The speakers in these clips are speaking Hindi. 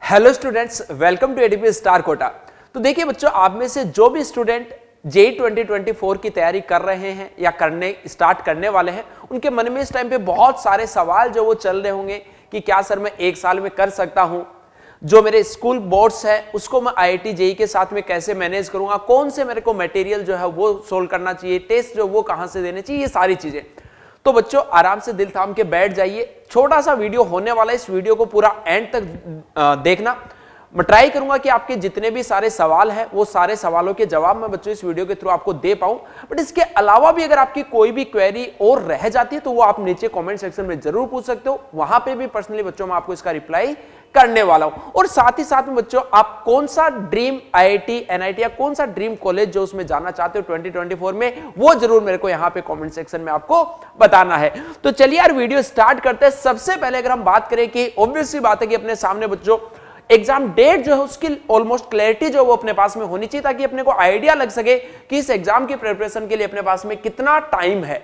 Hello students, welcome to ADP star Kota. तो देखिए बच्चों, आप में से जो भी स्टूडेंट जेई 2024 की तैयारी कर रहे हैं या करने स्टार्ट करने वाले हैं, उनके मन में इस टाइम पे बहुत सारे सवाल जो वो चल रहे होंगे कि क्या सर मैं एक साल में कर सकता हूं, जो मेरे स्कूल बोर्ड्स है उसको मैं आईआईटी जेई के साथ में कैसे मैनेज करूंगा, कौन से मेरे को मटेरियल जो है वो सोल्व करना चाहिए, टेस्ट जो वो कहां से देने चाहिए, ये सारी चीजें। तो बच्चों आराम से दिल थाम के बैठ जाइए, छोटा सा वीडियो होने वाला है, इस वीडियो को पूरा एंड तक देखना। मैं ट्राई करूंगा कि आपके जितने भी सारे सवाल हैं वो सारे सवालों के जवाब मैं बच्चों इस वीडियो के थ्रू आपको दे पाऊं। बट इसके अलावा भी अगर आपकी कोई भी क्वेरी और रह जाती है तो वो आप नीचे कमेंट सेक्शन में जरूर पूछ सकते हो, वहां पे भी पर्सनली बच्चों मैं आपको इसका रिप्लाई करने वाला हूं। और साथ ही साथ में बच्चों आप कौन सा ड्रीम आईआईटी एनआईटी या कौन सा ड्रीम कॉलेज जो उसमें जाना चाहते हो 2024 में, वो जरूर मेरे को यहां पे कमेंट सेक्शन में आपको बताना है। तो चलिए यार वीडियो स्टार्ट करते हैं। सबसे पहले अगर हम बात करें कि ऑब्वियसली बात है कि अपने सामने बच्चों एग्जाम डेट जो है उसकी ऑलमोस्ट क्लैरिटी जो वो अपने पास में होनी चाहिए, ताकि अपने को आइडिया लग सके कि इस एग्जाम की प्रिपरेशन के लिए अपने पास में कितना टाइम है।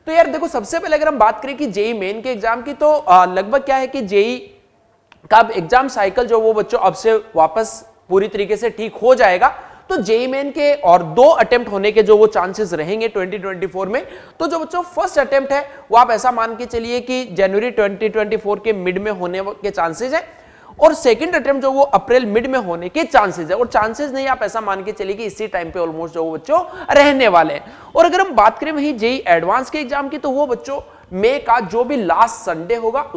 तो यार देखो, सबसे पहले अगर हम बात करें कि जेई मेन के एग्जाम की, तो लगभग क्या है कि जेई का एग्जाम साइकिल जो वो बच्चों अब से वापस पूरी तरीके से ठीक हो जाएगा। तो जेई मेन के और 2 अटेम्प्ट होने के जो वो चांसेस रहेंगे 2024 में। तो जो बच्चों फर्स्ट अटेम्प्ट है वो आप ऐसा मान के चलिए कि जनवरी 2024 के मिड में होने के चांसेस है, और सेकंड अटेम्प्ट जो वो अप्रैल मिड में होने के चांसेस है। और चांसेस नहीं, आप ऐसा मान के चलिए कि इसी टाइम पे ऑलमोस्ट जो वो बच्चों रहने वाले हैं। और अगर हम बात करें वही जेई एडवांस के एग्जाम की, तो वो बच्चों मई का जो भी लास्ट संडे होगा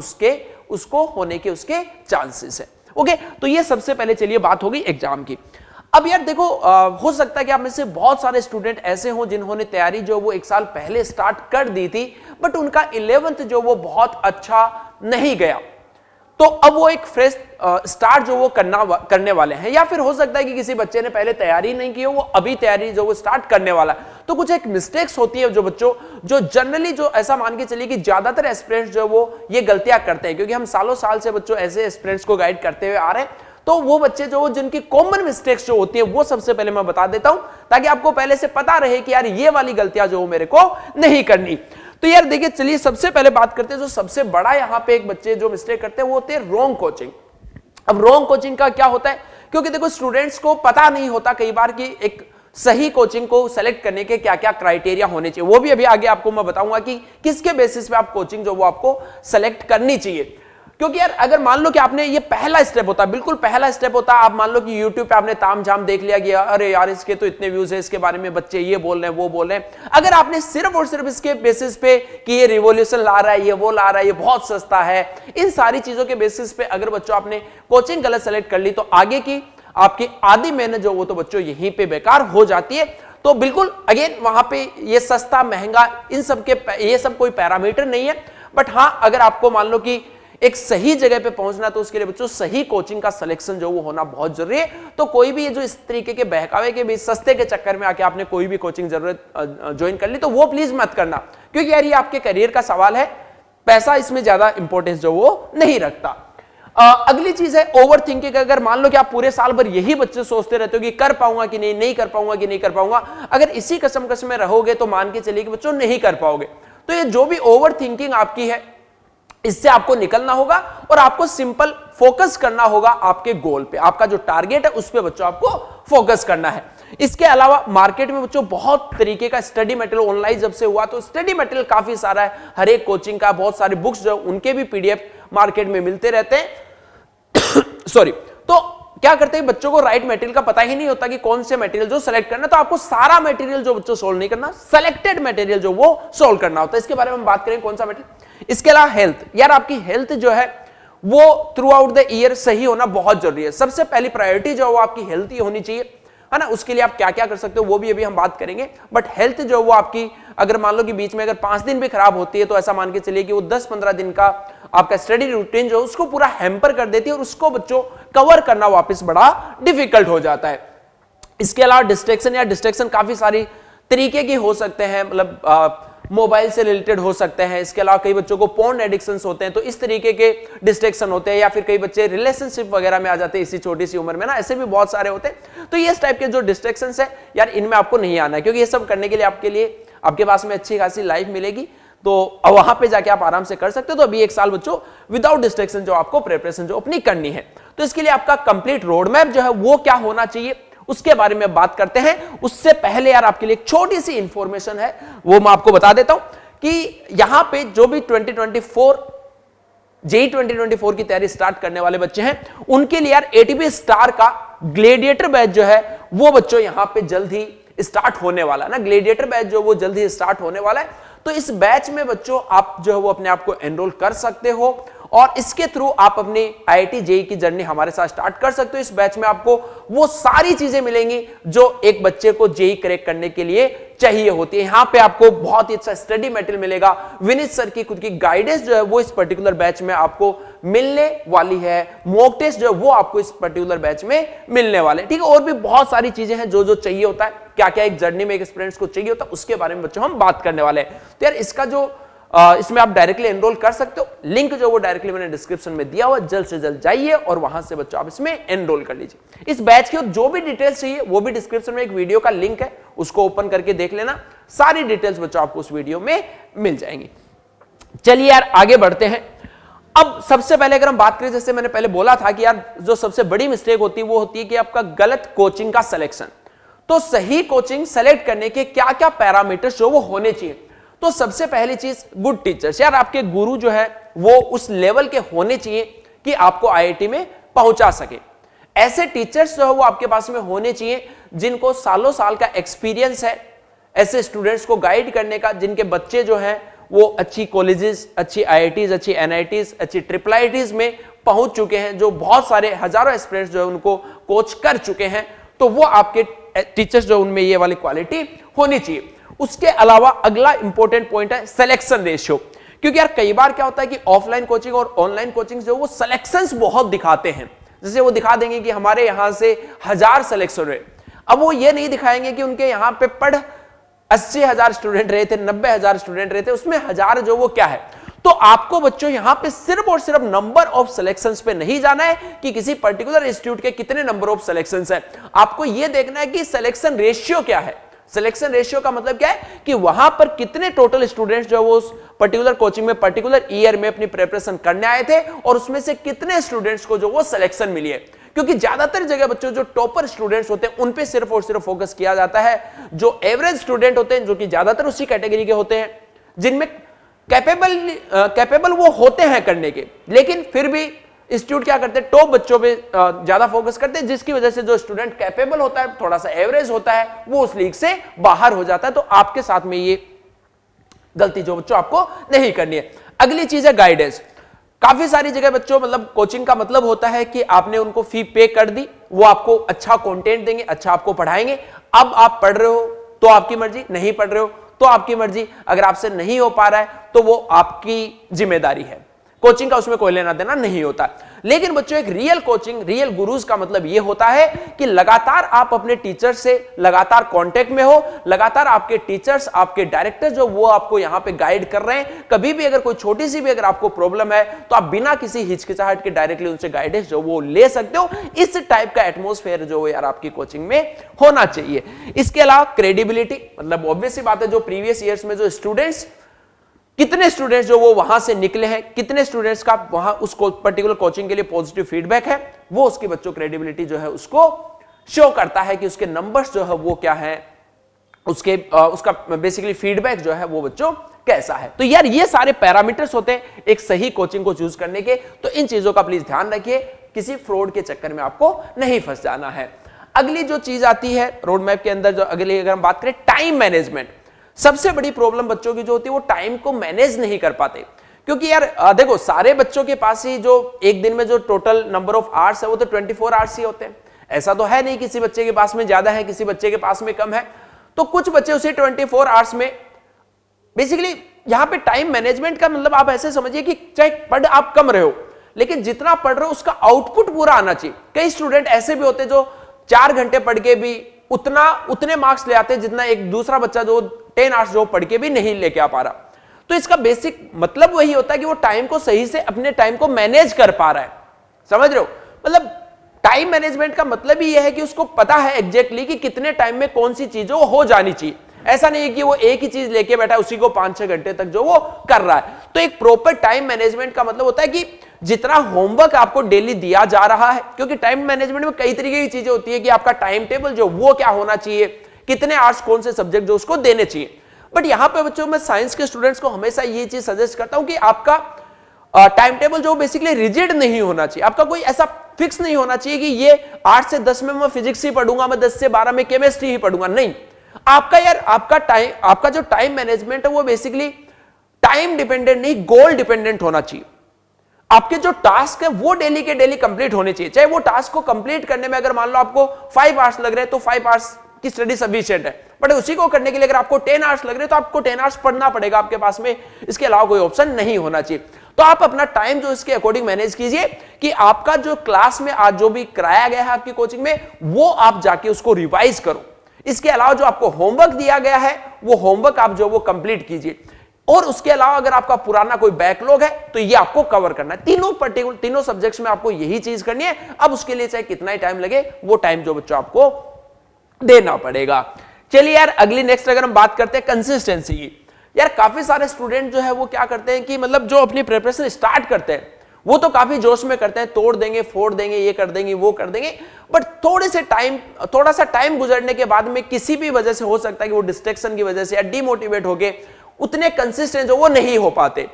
उसको होने के उसके चांसेस है। ओके, तो ये सबसे पहले चलिए बात हो गई एग्जाम की। अब यार देखो, हो सकता है कि आप में से बहुत सारे स्टूडेंट ऐसे हों जिन्होंने तैयारी जो वो एक साल पहले स्टार्ट कर दी थी, बट उनका 11th जो वो बहुत अच्छा नहीं गया, तो अब वो एक फ्रेश स्टार्ट जो वो करने वाले हैं। या फिर हो सकता है कि किसी बच्चे ने पहले तैयारी नहीं की हो, वो अभी तैयारी जो वो स्टार्ट करने वाला है। तो कुछ एक मिस्टेक्स होती है जो बच्चों, जो जनरली जो ऐसा मान के चलिए कि ज्यादातर एस्पिरेंट्स जो वो ये गलतियां करते हैं, क्योंकि हम सालों साल से बच्चों ऐसे एस्पिरेंट्स को गाइड करते हुए आ रहे हैं। तो वो बच्चे जो जिनकी कॉमन मिस्टेक्स जो होती है वो सबसे पहले मैं बता देता हूं, ताकि आपको पहले से पता रहे कि यार ये वाली गलतियां जो मेरे को नहीं करनी। तो यार देखिए, चलिए सबसे पहले बात करते हैं जो सबसे बड़ा यहां पे एक बच्चे जो मिस्टेक करते हैं वो होते हैं रॉन्ग कोचिंग। अब रॉन्ग कोचिंग का क्या होता है, क्योंकि देखो स्टूडेंट्स को पता नहीं होता कई बार कि एक सही कोचिंग को सेलेक्ट करने के क्या क्या क्राइटेरिया होने चाहिए। वो भी अभी आगे आपको मैं बताऊंगा कि किसके बेसिस पे आप कोचिंग जो वो आपको सेलेक्ट करनी चाहिए। क्योंकि यार अगर मान लो कि आपने ये पहला स्टेप होता है, बिल्कुल पहला स्टेप होता है, आप मान लो कि YouTube पे आपने तामझाम देख लिया कि अरे यार इसके तो इतने व्यूज है, इसके बारे में बच्चे ये बोल रहे हैं वो बोल रहे हैं। अगर आपने सिर्फ और सिर्फ इसके बेसिस पे कि ये रिवॉल्यूशन ला रहा है, ये वो ला रहा है, ये बहुत सस्ता है, इन सारी चीजों के बेसिस पे अगर बच्चों आपने कोचिंग गलत सेलेक्ट कर ली, तो आगे की आपकी आधी मेहनत जो वो तो बच्चों यहीं पे बेकार हो जाती है। तो बिल्कुल अगेन वहां पे ये सस्ता महंगा इन सब के ये सब कोई पैरामीटर नहीं है। बट हां, अगर आपको मान लो कि एक सही जगह पे पहुंचना, तो उसके लिए बच्चों सही कोचिंग का सिलेक्शन जो वो होना बहुत जरूरी है। तो कोई भी ये जो इस तरीके के बहकावे के भी सस्ते के चक्कर में आके आपने कोई भी कोचिंग जरूरत ज्वाइन कर ली, तो वो प्लीज मत करना, क्योंकि यार ये आपके करियर का सवाल है, पैसा इसमें ज्यादा इंपॉर्टेंस जो वो नहीं रखता। अगली चीज है ओवर थिंकिंग। अगर मान लो कि आप पूरे साल भर यही बच्चे सोचते रहते हो कि कर पाऊंगा कि नहीं कर पाऊंगा कि नहीं कर पाऊंगा, अगर इसी कसम में रहोगे तो मान के चलिए कि बच्चों नहीं कर पाओगे। तो ये जो भी ओवर थिंकिंग आपकी है, इससे आपको निकलना होगा और आपको सिंपल फोकस करना होगा आपके गोल पे, आपका जो टारगेट है उस पे बच्चों आपको फोकस करना है। इसके अलावा मार्केट में बच्चों बहुत तरीके का स्टडी मटेरियल ऑनलाइन जब से हुआ, तो स्टडी मटेरियल काफी सारा है, हर एक कोचिंग का बहुत सारे बुक्स जो उनके भी पीडीएफ मार्केट में मिलते रहते हैं। सॉरी, तो क्या करते हैं बच्चों को राइट मटेरियल का पता ही नहीं होता कि कौन से मटेरियल जो सेलेक्ट करना, तो आपको सारा मटेरियल जो बच्चों सोल्व नहीं करना, सेलेक्टेड मटेरियल जो वो सोल्व करना होता है। इसके बारे में हम बात करें कौन सा मटेरियल। इसके अलावा हेल्थ, यार आपकी हेल्थ जो है वो थ्रू आउट द ईयर सही होना बहुत जरूरी है। सबसे पहली प्रायोरिटी जो वो आपकी हेल्थ ही होनी चाहिए, है ना। उसके लिए आप क्या क्या कर सकते हो वो भी अभी हम बात करेंगे। बट हेल्थ जो वो आपकी, अगर मान लो कि बीच में अगर 5 दिन भी खराब होती है, तो ऐसा मान के चलिए कि वो 10-15 दिन का आपका स्टडी रूटीन जो उसको पूरा हैम्पर कर देती है, और उसको बच्चों कवर करना वापस बड़ा डिफिकल्ट हो जाता है। इसके अलावा डिस्ट्रैक्शन, या डिस्ट्रैक्शन काफी सारी तरीके की हो सकते हैं, मतलब मोबाइल से रिलेटेड हो सकते हैं। इसके अलावा कई बच्चों को पोर्न एडिक्शंस होते हैं, तो इस तरीके के डिस्ट्रैक्शन होते हैं। या फिर कई बच्चे रिलेशनशिप वगैरह में आ जाते हैं इसी छोटी सी उम्र में ना, ऐसे भी बहुत सारे होते हैं। तो ये इस टाइप के जो डिस्ट्रैक्शंस है यार, इनमें आपको नहीं आना है, क्योंकि ये सब करने के लिए आपके पास में अच्छी खासी लाइफ मिलेगी। तो वहां पे जाके आप आराम से कर सकते हो। तो अभी 1 साल बच्चों विदाउट डिस्ट्रैक्शन जो आपको प्रिपरेशन जो अपनी करनी है, तो इसके लिए आपका कंप्लीट रोड मैप जो है वो क्या होना चाहिए उसके बारे में बात करते हैं। उससे पहले यार आपके लिए एक छोटी सी इंफॉर्मेशन है, वो मैं आपको बता देता हूं कि यहां पे जो भी 2024 जेई 2024 की तैयारी स्टार्ट करने वाले बच्चे हैं, उनके लिए यार एटीपी स्टार का ग्लेडिएटर बैच जो है वो बच्चों यहां पे जल्द ही स्टार्ट होने वाला है ना। ग्लेडिएटर बैच जो वो जल्द ही स्टार्ट होने वाला है। तो इस बैच में बच्चों आप जो है वो अपने आप को एनरोल कर सकते हो और इसके थ्रू आप अपनी आईआईटी जेई की जर्नी हमारे साथ स्टार्ट कर सकते हो। इस बैच में आपको वो सारी चीजें मिलेंगी जो एक बच्चे को जेई क्रैक करने के लिए चाहिए होती है। यहां पे आपको बहुत ही अच्छा स्टडी मटेरियल मिलेगा। विनीत सर की खुद की गाइडेंस जो है वो इस पर्टिकुलर बैच में आपको मिलने वाली है। मॉक टेस्ट जो है वो आपको इस पर्टिकुलर बैच में मिलने वाले, ठीक है। और भी बहुत सारी चीजें हैं जो जो चाहिए होता है, क्या क्या एक जर्नी में एक स्टूडेंट्स को चाहिए होता है, उसके बारे में बच्चों हम बात करने वाले हैं। तो यार इसका जो इसमें आप डायरेक्टली एनरोल कर सकते हो। लिंक जो वो डायरेक्टली मैंने डिस्क्रिप्शन में दिया हुआ, जल्द से जल्द जाइए और वहां से बच्चों आप इसमें एनरोल कर लीजिए। इस बैच की जो भी डिटेल्स चाहिए वो भी डिस्क्रिप्शन में एक वीडियो का लिंक है, उसको ओपन करके देख लेना। सारी डिटेल्स बच्चों आपको उस वीडियो में मिल जाएंगी। चलिए यार आगे बढ़ते हैं। अब सबसे पहले अगर हम बात करें, जैसे मैंने पहले बोला था कि यार जो सबसे बड़ी मिस्टेक होती है वो होती है कि आपका गलत कोचिंग का सिलेक्शन। तो सही कोचिंग सेलेक्ट करने के क्या क्या पैरामीटर्स जो वो होने चाहिए। तो सबसे पहली चीज गुड टीचर्स। यार आपके गुरु जो है वो उस लेवल के होने चाहिए कि आपको आईआईटी में पहुंचा सके। ऐसे टीचर्स जो है वो आपके पास में होने चाहिए जिनको सालों साल का एक्सपीरियंस है ऐसे स्टूडेंट्स को गाइड करने का, जिनके बच्चे जो हैं वो अच्छी कॉलेजेस, अच्छी आईआईटीज, अच्छी एनआईटीज, अच्छी ट्रिपल आईआईटीज में पहुंच चुके हैं, जो बहुत सारे हजारों एस्पिरेंट्स जो है उनको कोच कर चुके हैं। तो वो आपके टीचर्स जो उनमें ये वाली क्वालिटी होनी चाहिए। उसके अलावा अगला इंपॉर्टेंट पॉइंट है सिलेक्शन रेशियो। क्योंकि यार कई बार क्या होता है कि ऑफलाइन कोचिंग और ऑनलाइन कोचिंग जो वो सिलेक्शंस बहुत दिखाते हैं। जैसे वो दिखा देंगे कि हमारे यहां से 1000 सिलेक्शन हुए, अब वो ये नहीं दिखाएंगे कि उनके यहां पे पढ़ 80,000 स्टूडेंट रहे थे, 90,000 स्टूडेंट रहे थे, उसमें 1000 जो वो क्या है। तो आपको बच्चों यहां पे सिर्फ और सिर्फ नंबर ऑफ सिलेक्शंस पे नहीं जाना है कि किसी पर्टिकुलर इंस्टीट्यूट के कितने नंबर ऑफ सिलेक्शंस है। आपको यह देखना है कि सिलेक्शन रेशियो क्या है। सिलेक्शन रेशियो का मतलब क्या है कि वहां पर कितने टोटल स्टूडेंट्स जो वो उस पर्टिकुलर कोचिंग में पर्टिकुलर ईयर में अपनी प्रिपरेशन करने आए थे और उसमें से कितने स्टूडेंट्स को जो वो सिलेक्शन मिली है। क्योंकि ज्यादातर जगह बच्चों जो टॉपर स्टूडेंट्स होते हैं उन पे सिर्फ और सिर्फ फोकस किया जाता है। जो एवरेज स्टूडेंट होते हैं, जो कि ज्यादातर उसी कैटेगरी के होते हैं जिनमें कैपेबल वो होते हैं करने के, लेकिन फिर भी इंस्टीट्यूट क्या करते हैं, टॉप बच्चों पे ज्यादा फोकस करते हैं, जिसकी वजह से जो स्टूडेंट कैपेबल होता है, थोड़ा सा एवरेज होता है, वो उस लीग से बाहर हो जाता है। तो आपके साथ में ये गलती जो बच्चों आपको नहीं करनी है। अगली चीज है गाइडेंस। काफी सारी जगह बच्चों मतलब कोचिंग का मतलब होता है कि आपने उनको फी पे कर दी, वो आपको अच्छा कंटेंट देंगे, अच्छा आपको पढ़ाएंगे। अब आप पढ़ रहे हो तो आपकी मर्जी, नहीं पढ़ रहे हो तो आपकी मर्जी। अगर आपसे नहीं हो पा रहा है तो वो आपकी जिम्मेदारी है, कोचिंग का उसमें कोई लेना देना नहीं होता। लेकिन बच्चों एक रियल कोचिंग, रियल गुरुज का मतलब यह होता है कि लगातार आप अपने टीचर से लगातार कांटेक्ट में हो, लगातार आपके टीचर्स, आपके डायरेक्टर जो वो आपको यहां पे गाइड कर रहे हैं। कभी भी अगर कोई छोटी सी भी अगर आपको प्रॉब्लम है तो आप बिना किसी हिचकिचाहट के डायरेक्टली उनसे गाइडेंस जो वो ले सकते हो। इस टाइप का एटमॉस्फेयर जो यार आपकी कोचिंग में होना चाहिए। इसके अलावा क्रेडिबिलिटी, मतलब ऑब्वियस सी बात है, जो प्रीवियस ईयर्स में जो स्टूडेंट्स, कितने स्टूडेंट्स जो वो वहां से निकले हैं, कितने स्टूडेंट्स का वहां उस पर्टिकुलर कोचिंग के लिए पॉजिटिव फीडबैक है, वो उसकी बच्चों क्रेडिबिलिटी जो है उसको शो करता है कि उसके नंबर्स जो है वो क्या है, उसका बेसिकली फीडबैक जो है वो बच्चों कैसा है। तो यार ये सारे पैरामीटर्स होते हैं एक सही कोचिंग को चूज करने के। तो इन चीजों का प्लीज ध्यान रखिए, किसी फ्रॉड के चक्कर में आपको नहीं फंस जाना है। अगली जो चीज आती है रोड मैप के अंदर, जो अगली अगर हम बात करें टाइम मैनेजमेंट, सबसे बड़ी प्रॉब्लम बच्चों की जो होती है वो टाइम को मैनेज नहीं कर पाते। क्योंकि यार देखो सारे बच्चों के पास ही जो एक दिन में जो टोटल नंबर ऑफ आवर्स है वो तो 24 आवर्स ही होते हैं। ऐसा तो है नहीं किसी बच्चे के पास में ज्यादा है, किसी बच्चे के पास में कम है। तो कुछ बच्चे उसी 24 आवर्स में बेसिकली यहां पे टाइम मैनेजमेंट का मतलब आप ऐसे समझिए कि चाहे पढ़ आप कम रहे हो, लेकिन जितना पढ़ रहे हो उसका आउटपुट पूरा आना चाहिए। कई स्टूडेंट ऐसे भी होते हैं जो 4 घंटे पढ़ के भी उतने मार्क्स ले आते हैं जितना एक दूसरा बच्चा जो 10 आवर्स जो पढ़ के भी नहीं लेके आ पा रहा। तो इसका बेसिक मतलब वही होता है कि वो टाइम को सही से अपने टाइम को मैनेज कर पा रहा है। समझ रहे हो, मतलब टाइम मैनेजमेंट का मतलब ही यह है कि उसको पता है एग्जैक्टली कि कितने टाइम में कौन सी चीजों हो जानी चाहिए। ऐसा नहीं है कि वो एक ही चीज लेके बैठा है उसी को 5-6 घंटे तक जो वो कर रहा है। तो एक प्रॉपर टाइम मैनेजमेंट का मतलब होता है कि जितना होमवर्क आपको डेली दिया जा रहा है, क्योंकि टाइम मैनेजमेंट में कई तरीके की चीजें होती है कि आपका टाइम टेबल जो वो क्या होना चाहिए, कितने आवर्स कौन से सब्जेक्ट जो उसको देने चाहिए। बट यहां पे बच्चों मैं साइंस के स्टूडेंट्स को हमेशा ये चीज सजेस्ट करता हूं कि आपका टाइम टेबल जो बेसिकली रिजिड नहीं होना चाहिए, आपका कोई ऐसा फिक्स नहीं होना चाहिए कि ये 8 से 10 में मैं फिजिक्स ही पढ़ूंगा, मैं 10 से 12 में केमिस्ट्री ही पढ़ूंगा। नहीं, आपका यार आपका जो टाइम मैनेजमेंट है वो बेसिकली टाइम डिपेंडेंट नहीं, गोल डिपेंडेंट होना चाहिए। आपके जो टास्क है वो डेली के डेली कंप्लीट होने चाहिए। चाहे वो टास्क को कंप्लीट करने में अगर मान लो आपको 5 आवर्स लग रहे हैं तो 5 आवर्स की स्टडी सफिशिएंट है, बट उसी को करने के लिए अगर आपको 10 आवर्स लग रहे हैं तो आपको 10 आवर्स पढ़ना पड़ेगा आपके पास में, इसके अलावा कोई ऑप्शन नहीं होना चाहिए। तो आप अपना टाइम जो इसके अकॉर्डिंग मैनेज कीजिए कि आपका जो क्लास में आज जो भी कराया गया है आपकी कोचिंग में वो आप जाके उसको रिवाइज करो। इसके अलावा जो आपको होमवर्क दिया गया है वो होमवर्क आप जो वो कंप्लीट कीजिए, और उसके अलावा अगर आपका पुराना कोई बैकलॉग है तो ये आपको कवर करना है। तीनों सब्जेक्ट्स में आपको यही चीज करनी है। अब उसके लिए चाहे कितना ही टाइम लगे वो टाइम जो बच्चों आपको देना पड़ेगा। चलिए यार अगली नेक्स्ट अगर हम बात करते हैं कंसिस्टेंसी की, यार काफी सारे स्टूडेंट जो है वो क्या करते हैं कि मतलब जो अपनी प्रिपरेशन स्टार्ट करते हैं वो तो काफी जोश में करते हैं, तोड़ देंगे फोड़ देंगे, ये कर देंगे वो कर देंगे, बट थोड़ा सा टाइम गुजरने के बाद में किसी भी वजह से हो सकता है कि वो डिस्ट्रैक्शन की वजह से या डिमोटिवेट होके उतने कंसिस्टेंट जो वो नहीं हो पाते।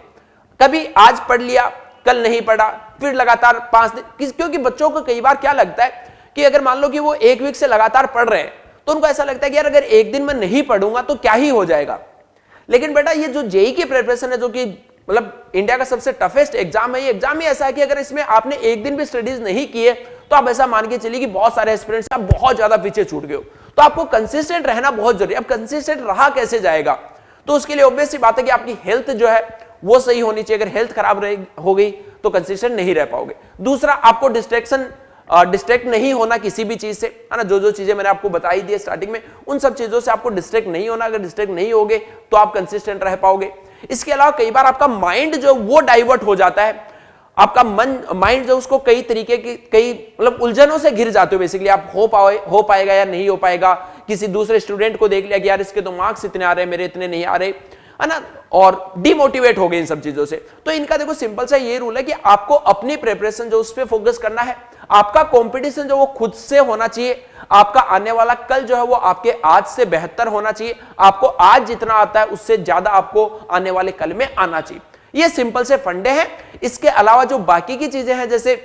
कभी आज पढ़ लिया, कल नहीं पढ़ा, फिर लगातार 5 दिन, क्योंकि बच्चों को कई बार क्या लगता है कि अगर मान लो कि वो 1 वीक से लगातार पढ़ रहे हैं तो उनको ऐसा लगता है कि यार अगर एक दिन में नहीं पढ़ूंगा तो क्या ही हो जाएगा। लेकिन बेटा ये जो जेईई की प्रिपरेशन है जो कि मतलब इंडिया का सबसे टफेस्ट एग्जाम है, ये एग्जाम ही ऐसा है कि अगर इसमें आपने एक दिन भी स्टडीज नहीं किए तो आप ऐसा मान के चलिए कि बहुत सारे एस्पिरेंट्स आप बहुत ज्यादा पीछे छूट गए हो। तो आपको कंसिस्टेंट रहना बहुत जरूरी है। अब कंसिस्टेंट रहा कैसे जाएगा, तो उसके लिए ऑब्वियस सी बात है कि आपकी हेल्थ जो है वो सही होनी चाहिए। अगर हेल्थ खराब हो गई तो कंसिस्टेंट नहीं रह पाओगे। दूसरा, आपको डिस्ट्रैक्ट नहीं होना किसी भी चीज से, है ना। जो चीजें मैंने आपको बताई दी स्टार्टिंग में उन सब चीजों से आपको डिस्ट्रैक्ट नहीं होना। अगर डिस्ट्रैक्ट नहीं होगे तो आप कंसिस्टेंट रह पाओगे। इसके अलावा कई बार आपका माइंड जो वो डाइवर्ट हो जाता है, आपका माइंड जो उसको कई तरीके की कई मतलब उलझनों से घिर जाते हो। बेसिकली आप हो पाएगा या नहीं हो पाएगा, किसी दूसरे स्टूडेंट को देख लिया कि यार इसके तो मार्क्स इतने आ रहे हैं मेरे इतने नहीं आ रहे, है ना, और डिमोटिवेट हो गए इन सब चीजों से। तो इनका देखो सिंपल सा ये रूल है कि आपको अपनी प्रिपरेशन जो उस पर फोकस करना है। आपका कंपटीशन जो वो खुद से होना चाहिए। आपका आने वाला कल जो है वो आपके आज से बेहतर होना चाहिए। आपको आज जितना आता है उससे ज्यादा आपको आने वाले कल में आना चाहिए। ये सिंपल से फंडे हैं। इसके अलावा जो बाकी की चीजें हैं जैसे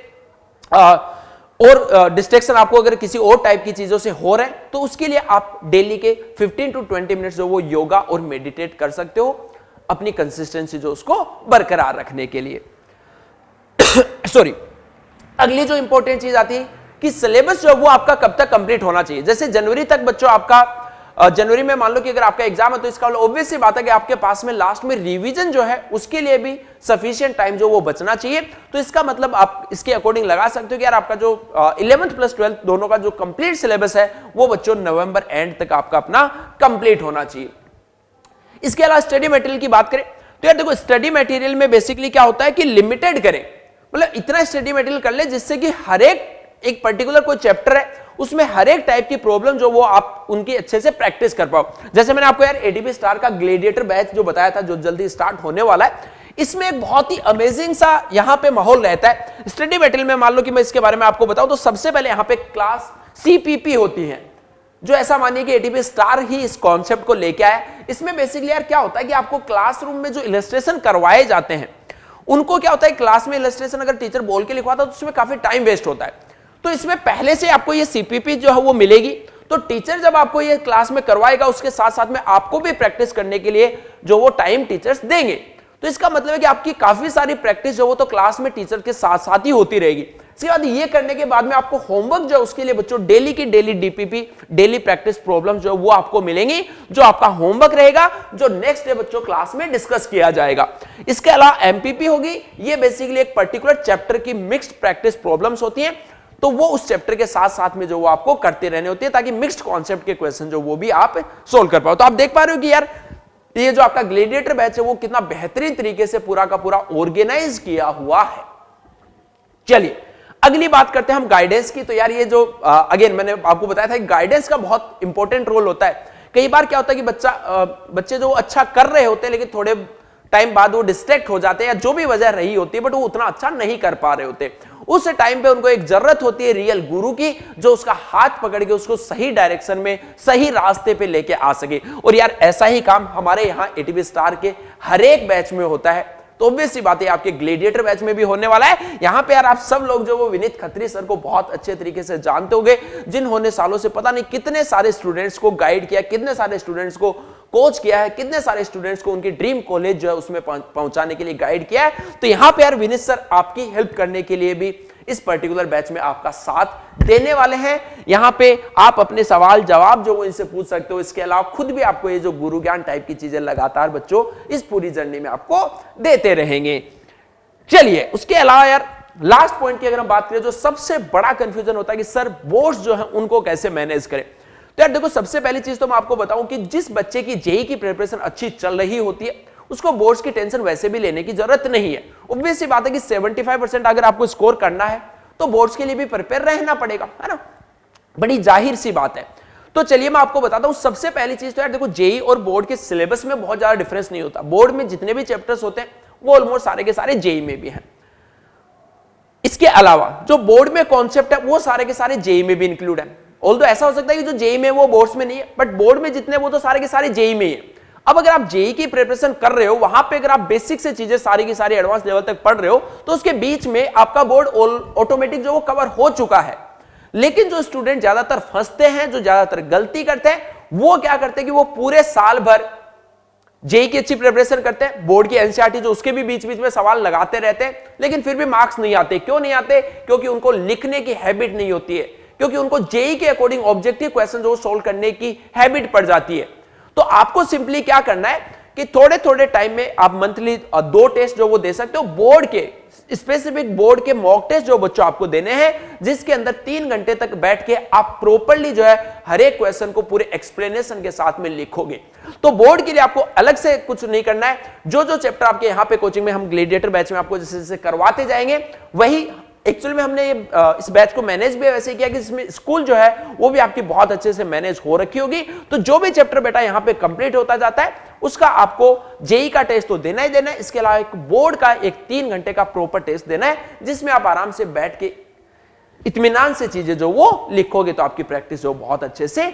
और डिस्ट्रैक्शन आपको अगर किसी और टाइप की चीजों से हो रहे हैं तो उसके लिए आप डेली के 15 to 20 मिनट्स जो वो योगा और मेडिटेट कर सकते हो अपनी कंसिस्टेंसी जो उसको बरकरार रखने के लिए। सॉरी, अगली जो इंपॉर्टेंट चीज आती है कि सिलेबस जो वो आपका कब तक कंप्लीट होना चाहिए। जैसे जनवरी तक बच्चों आपका जनवरी में मान लो कि अगर आपका एग्जाम है तो इसका ऑब्वियस सी बात है कि आपके पास में लास्ट में रिवीजन जो है उसके लिए भी सफिशिएंट टाइम जो वो बचना चाहिए। तो इसका मतलब आप इसके अकॉर्डिंग लगा सकते हो कि यार आपका जो 11th प्लस 12th दोनों का जो कंप्लीट सिलेबस है वो बच्चों नवंबर एंड तक आपका अपना कंप्लीट होना चाहिए। इसके अलावा स्टडी मटेरियल की बात करें तो यार देखो स्टडी मटेरियल में बेसिकली क्या होता है कि लिमिटेड करें, मतलब इतना स्टडी मटेरियल कर ले जिससे कि हर एक पर्टिकुलर कोई चैप्टर है उसमें हर एक टाइप की प्रॉब्लम जो वो आप उनकी अच्छे से प्रैक्टिस कर पाओ। जैसे मैंने आपको यार एडीपी स्टार का ग्लेडिएटर बैच जो बताया था जो जल्दी स्टार्ट होने वाला है, इसमें एक बहुत ही अमेजिंग सा यहां पे माहौल रहता है। स्टडी मटेरियल में मान लो कि मैं इसके बारे में आपको बताऊं तो सबसे पहले यहां पे क्लास सीपीपी होती है, जो ऐसा मानिए कि एडीपी स्टार ही इस कॉन्सेप्ट को लेके आया। इसमें बेसिकली यार क्या होता है कि आपको क्लासरूम में जो इलस्ट्रेशन करवाए जाते हैं उनको क्या होता है, क्लास में इलस्ट्रेशन अगर टीचर बोल के लिखवाता है तो उसमें काफी टाइम वेस्ट होता है। तो इसमें पहले से आपको ये सीपीपी जो है वो मिलेगी। तो टीचर जब आपको ये क्लास में करवाएगा उसके साथ साथ में आपको भी प्रैक्टिस करने के लिए जो वो टाइम टीचर्स देंगे। तो इसका मतलब है कि आपकी काफी सारी प्रैक्टिस जो वो तो क्लास में टीचर के साथ साथ ही होती रहेगी। इसके बाद ये करने के बाद में आपको होमवर्क जो उसके लिए बच्चों डेली की daily DPP daily practice problem जो वो आपको मिलेंगी, जो आपका होमवर्क रहेगा जो नेक्स्ट डे बच्चों क्लास में डिस्कस किया जाएगा। इसके अलावा एमपीपी होगी, ये बेसिकली एक पर्टिकुलर चैप्टर की मिक्स्ड प्रैक्टिस प्रॉब्लम्स होती हैं, तो वो उस चैप्टर के साथ साथ में जो वो आपको करते रहने होती है ताकि मिक्स्ड कॉन्सेप्ट के क्वेश्चन जो वो भी आप सोल्व कर पाओ। तो आप देख पा रहे हो कि यार ये जो आपका ग्लेडिएटर बैच है वो कितना बेहतरीन तरीके से पूरा का पूरा ऑर्गेनाइज किया हुआ है। चलिए अगली बात करते हैं हम गाइडेंस की। तो यार ये जो अगेन मैंने आपको बताया था गाइडेंस का बहुत इंपॉर्टेंट रोल होता है। कई बार क्या होता है कि बच्चे जो अच्छा कर रहे होते हैं लेकिन थोड़े टाइम बाद वो डिस्ट्रैक्ट हो जाते हैं या जो भी वजह रही होती है, बट वो उतना अच्छा नहीं कर पा रहे होते। उस टाइम पे उनको एक जरूरत होती है रियल गुरु की, जो उसका हाथ पकड़ के उसको सही डायरेक्शन में, सही रास्ते पे लेके आ सके। और यार ऐसा ही काम हमारे यहाँ एटीपी स्टार के हर एक बैच में होता है। तो ऑब्वियस सी बात है आपके ग्लेडिएटर बैच में भी होने वाला है। यहां पे यार आप सब लोग जो वो विनीत खत्री सर को बहुत अच्छे तरीके से जानते होंगे, जिन्होंने सालों से पता नहीं कितने सारे स्टूडेंट्स को गाइड किया, कितने सारे स्टूडेंट्स को कोच किया है, कितने सारे स्टूडेंट्स को उनकी ड्रीम कॉलेज जो है उसमें पहुंचाने के लिए गाइड किया है। तो यहां पे यार विनीत सर आपकी हेल्प करने के लिए भी इस पर्टिकुलर बैच में आपका साथ देने वाले हैं। यहां पे आप अपने सवाल जवाब जो वो इनसे पूछ सकते हो, इसके अलावा खुद भी आपको ये जो गुरु ज्ञान टाइप की चीजें लगातार बच्चों इस पूरी जर्नी में आपको देते रहेंगे। चलिए उसके अलावा यार लास्ट पॉइंट की अगर हम बात करें, जो सबसे बड़ा कंफ्यूजन होता है कि सर बोर्ड्स जो है उनको कैसे मैनेज करें। तो यार देखो, सबसे पहली चीज तो मैं आपको बताऊं कि जिस बच्चे की जेईई की प्रिपरेशन अच्छी चल रही होती है उसको बोर्ड्स की टेंशन वैसे भी लेने की जरूरत नहीं है। ऑब्वियस सी बात है कि 75% अगर आपको स्कोर करना है तो बोर्ड्स के लिए भी प्रिपेयर रहना पड़ेगा, है ना, बड़ी जाहिर सी बात है। तो चलिए मैं आपको बताता हूं। सबसे पहली चीज तो यार देखो, जेईई और बोर्ड के सिलेबस में बहुत ज्यादा डिफरेंस नहीं होता। बोर्ड में जितने भी चैप्टर्स होते हैं वो ऑलमोस्ट सारे के सारे जेईई में भी हैं। इसके अलावा जो बोर्ड में कॉन्सेप्ट है वो सारे के सारे जेईई में भी इंक्लूड है। ऑल्दो ऐसा हो सकता है कि जो जेईई में वो बोर्ड्स में नहीं है, बट बोर्ड में जितने वो तो सारे के सारे जेईई में ही है। अब अगर आप जेईई की प्रिपरेशन कर रहे हो, वहां पे अगर आप बेसिक से चीजें सारी की सारी एडवांस लेवल तक पढ़ रहे हो, तो उसके बीच में आपका बोर्ड ऑटोमेटिक जो वो कवर हो चुका है। लेकिन जो स्टूडेंट ज्यादातर फंसते हैं, जो ज्यादातर गलती करते हैं, वो क्या करते हैं कि वो पूरे साल भर जेईई की अच्छी प्रिपरेशन करते हैं, बोर्ड की एनसीईआरटी जो उसके भी बीच बीच में सवाल लगाते रहते हैं, लेकिन फिर भी मार्क्स नहीं आते। क्यों नहीं आते? क्योंकि उनको लिखने की हैबिट नहीं होती है, क्योंकि उनको जेईई के अकॉर्डिंग ऑब्जेक्टिव क्वेश्चन जो सोल्व करने की हैबिट पड़ जाती है। तो आपको सिंपली क्या करना है कि थोड़े थोड़े टाइम में आप मंथली 2 टेस्ट जो वो दे सकते हो, बोर्ड के स्पेसिफिक बोर्ड के मॉक टेस्ट जो बच्चों आपको देने हैं, जिसके अंदर 3 घंटे तक बैठ के आप प्रॉपर्ली जो है हर एक क्वेश्चन को पूरे एक्सप्लेनेशन के साथ में लिखोगे। तो बोर्ड के लिए आपको अलग से कुछ नहीं करना है। जो जो चैप्टर आपके यहाँ पे कोचिंग में हम ग्लेडिएटर बैच में आपको जैसे जैसे करवाते जाएंगे, वही एक्चुअली में हमने इस बैच को मैनेज भी वैसे किया कि इसमें स्कूल जो है वो भी आपकी बहुत अच्छे से मैनेज हो रखी होगी। तो जो भी चैप्टर बेटा यहाँ पे कंप्लीट होता जाता है उसका आपको जेईई का टेस्ट तो देना ही देना है। इसके अलावा एक बोर्ड का एक 3 घंटे का प्रॉपर टेस्ट देना है, जिसमें आप आराम से बैठ के इत्मीनान से चीजें जो वो लिखोगे तो आपकी प्रैक्टिस जो बहुत अच्छे से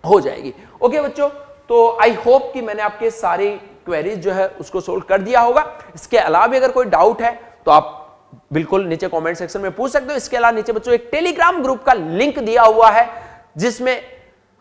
हो जाएगी। ओके बच्चों, तो आई होप कि मैंने आपके सारी क्वेरीज जो है उसको सोल्व कर दिया होगा। इसके अलावा भी अगर कोई डाउट है तो आप बिल्कुल नीचे कमेंट सेक्शन में पूछ सकते हो। इसके अलावा नीचे बच्चों एक टेलीग्राम ग्रुप का लिंक दिया हुआ है, जिसमें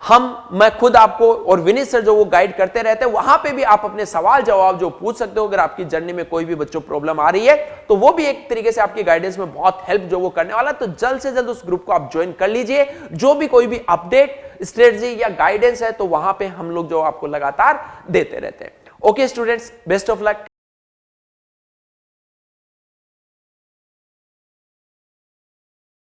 मैं खुद आपको और विनीत सर जो वो गाइड करते रहते हैं। वहां पे भी आप अपने सवाल जवाब जो पूछ सकते हो। अगर आपकी जर्नी में कोई भी बच्चों प्रॉब्लम आ रही है तो वो भी एक तरीके से आपकी गाइडेंस में बहुत हेल्प जो वो करने वाला है। तो जल्द से जल्द उस ग्रुप को आप ज्वाइन कर लीजिए। जो भी कोई भी अपडेट, स्ट्रेटजी या गाइडेंस है तो वहां पे हम लोग जो आपको लगातार देते रहते हैं। Okay students, best of luck.